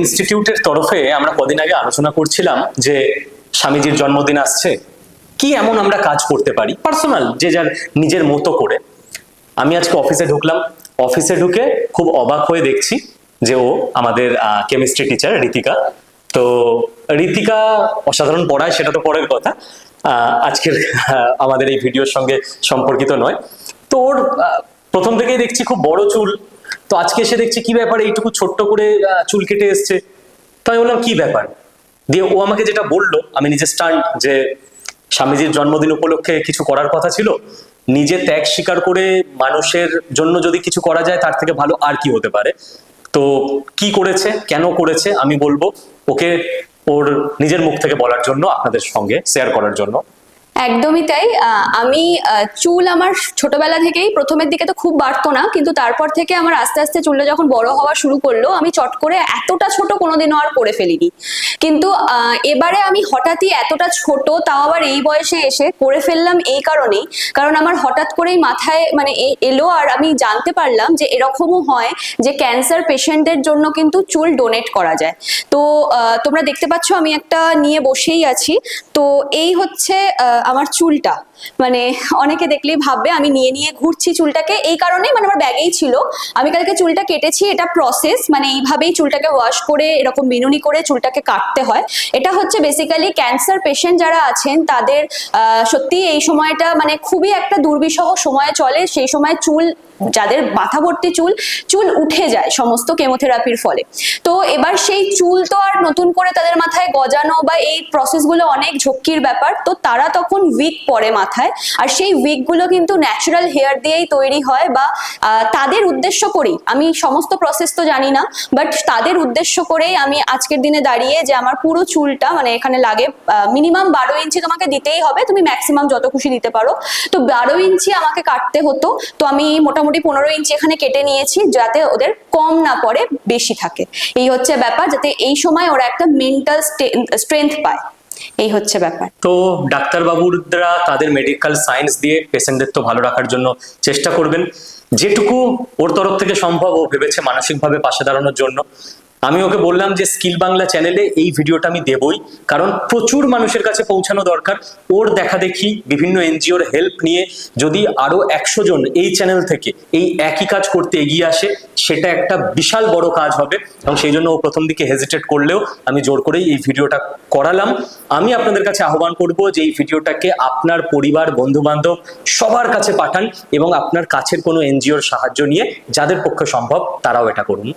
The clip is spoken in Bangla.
ইনস্টিটিউটের তরফে আমরা কদিন আগে আলোচনা করছিলাম যে স্বামীজির জন্মদিন আসছে, কি এমন আমরা কাজ করতে পারি পার্সোনাল, যে যার নিজের মতো করে। আমি আজকে অফিসে ঢুকলাম, অফিসে ঢুকে খুব অবাক হয়ে দেখছি যে ও আমাদের কেমিস্ট্রি টিচার ঋতিকা। তো ঋতিকা অসাধারণ পড়ায়, সেটা তো পরের কথা, আজকের আমাদের এই ভিডিওর সঙ্গে সম্পর্কিত নয়। তো ওর প্রথম থেকেই দেখছি খুব বড় চুল। তো আজকে এসে দেখছি কি ব্যাপার, এইটুকু ছোট্ট করে চুল কেটে এসছে। তো আমি বললাম কি ব্যাপার, দিয়ে ও আমাকে যেটা বললো, আমি নিজে স্টান্ট, যে স্বামীজির জন্মদিন উপলক্ষে কিছু করার কথা ছিল, নিজে ত্যাগ স্বীকার করে মানুষের জন্য যদি কিছু করা যায় তার থেকে ভালো আর কি হতে পারে। তো কি করেছে, কেন করেছে আমি বলবো, ওকে ওর নিজের মুখ থেকে বলার জন্য, আপনাদের সঙ্গে শেয়ার করার জন্য। একদমই তাই। আমি চুল আমার ছোটবেলা থেকেই, প্রথমের দিকে তো খুব বাড়তো না, কিন্তু তারপর থেকে আমার আস্তে আস্তে চুলটা যখন বড় হওয়া শুরু করলো, আমি চট করে এতটা ছোট কোনোদিনও আর করে ফেলিনি। কিন্তু এবারে আমি হঠাৎই এতটা ছোট, তাও আবার এই বয়সে এসে করে ফেললাম এই কারণেই, কারণ আমার হঠাৎ করেই মাথায় মানে এলো, আর আমি জানতে পারলাম যে এরকমও হয় যে ক্যান্সার পেশেন্টদের জন্য কিন্তু চুল ডোনেট করা যায়। তো তোমরা দেখতে পাচ্ছ আমি একটা নিয়ে বসেই আছি। তো এই হচ্ছে আমার চুলটা। মানে অনেকে দেখলেই ভাববে আমি নিয়ে নিয়ে ঘুরছি চুলটাকে, এই কারণে মানে আমার ব্যাগেই ছিল। আমি কালকে চুলটা কেটেছি, এটা প্রসেস, মানে এইভাবেই চুলটাকে ওয়াশ করে এরকম বিনুনি করে চুলটাকে কাটতে হয়। এটা হচ্ছে বেসিক্যালি ক্যান্সার পেশেন্ট যারা আছেন তাদের সত্যি এই সময়টা মানে খুবই একটা দুর্বিষহ সময়ে চলে। সেই সময় চুল, যাদের মাথা ভর্তি চুল, চুল উঠে যায় সমস্ত কেমোথেরাপির ফলে। তো এবার সেই চুল তো আর নতুন করে তাদের মাথায় গজানো বা এই প্রসেসগুলো অনেক ঝক্কির ব্যাপার। তো তারা তখন উইগ পরে মাথায়, আর সেই উইগগুলো কিন্তু ন্যাচারাল হেয়ার দিয়েই তৈরি হয়, বা তাদের উদ্দেশ্য করেই, আমি সমস্ত প্রসেস তো জানি না, বাট তাদের উদ্দেশ্য করেই আমি আজকের দিনে দাঁড়িয়ে যে আমার পুরো চুলটা মানে এখানে লাগে মিনিমাম 12 ইঞ্চি তোমাকে দিতেই হবে, তুমি ম্যাক্সিমাম যত খুশি দিতে পারো। তো 12 ইঞ্চি আমাকে কাটতে হতো, তো আমি মোটামুটি 15 ইঞ্চি এখানে কেটে নিয়েছি, যাতে ওদের কম না পড়ে, বেশি থাকে। এই হচ্ছে ব্যাপার, যাতে এই সময় ওরা একটা মেন্টাল স্ট্রেংথ পায়। এই হচ্ছে ব্যাপার। তো ডাক্তারবাবুরা তাদের মেডিকেল সায়েন্স দিয়ে পেশেন্টদের তো ভালো রাখার জন্য চেষ্টা করবেন, যেটুকু ওর তরফ থেকে সম্ভব ও ভেবেছে মানসিকভাবে পাশে দাঁড়ানোর জন্য। আমি ওকে বললাম যে স্কিল বাংলা চ্যানেলে এই ভিডিওটা আমি দেবই, কারণ প্রচুর মানুষের কাছে পৌঁছানো দরকার। ওর দেখা দেখি বিভিন্ন এনজিওর হেল্প নিয়ে যদি আরো 100 জন এই চ্যানেল থেকে এই একই কাজ করতে এগিয়ে আসে, সেটা একটা বিশাল বড় কাজ হবে। এবং সেই জন্য ও প্রথম দিকে হেজিটেট করলেও আমি জোর করেই এই ভিডিওটা করালাম। আমি আপনাদের কাছে আহ্বান করব যে এই ভিডিওটাকে আপনার পরিবার, বন্ধু বান্ধব সবার কাছে পাঠান, এবং আপনার কাছের কোনো এনজিওর সাহায্য নিয়ে, যাদের পক্ষে সম্ভব তারাও এটা করুন।